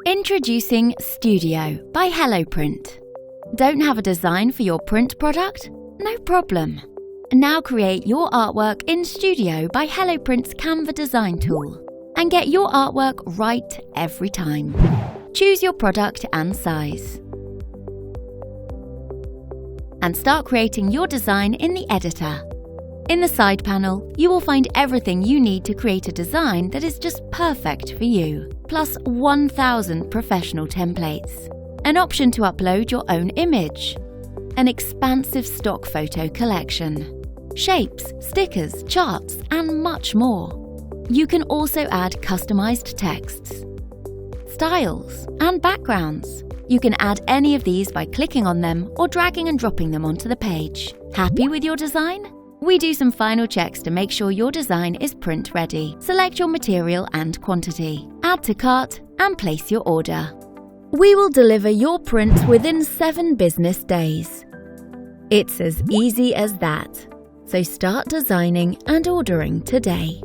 Introducing Studio by Helloprint. Don't have a design for your print product? No problem. Now create your artwork in Studio by Helloprint's Canva design tool and get your artwork right every time. Choose your product and size. And start creating your design in the editor. In the side panel, you will find everything you need to create a design that is just perfect for you, plus 1,000 professional templates, an option to upload your own image, an expansive stock photo collection, shapes, stickers, charts, and much more. You can also add customized texts, styles, and backgrounds. You can add any of these by clicking on them or dragging and dropping them onto the page. Happy with your design? We do some final checks to make sure your design is print ready. Select your material and quantity, add to cart, and place your order. We will deliver your print within 7 business days. It's as easy as that. So start designing and ordering today.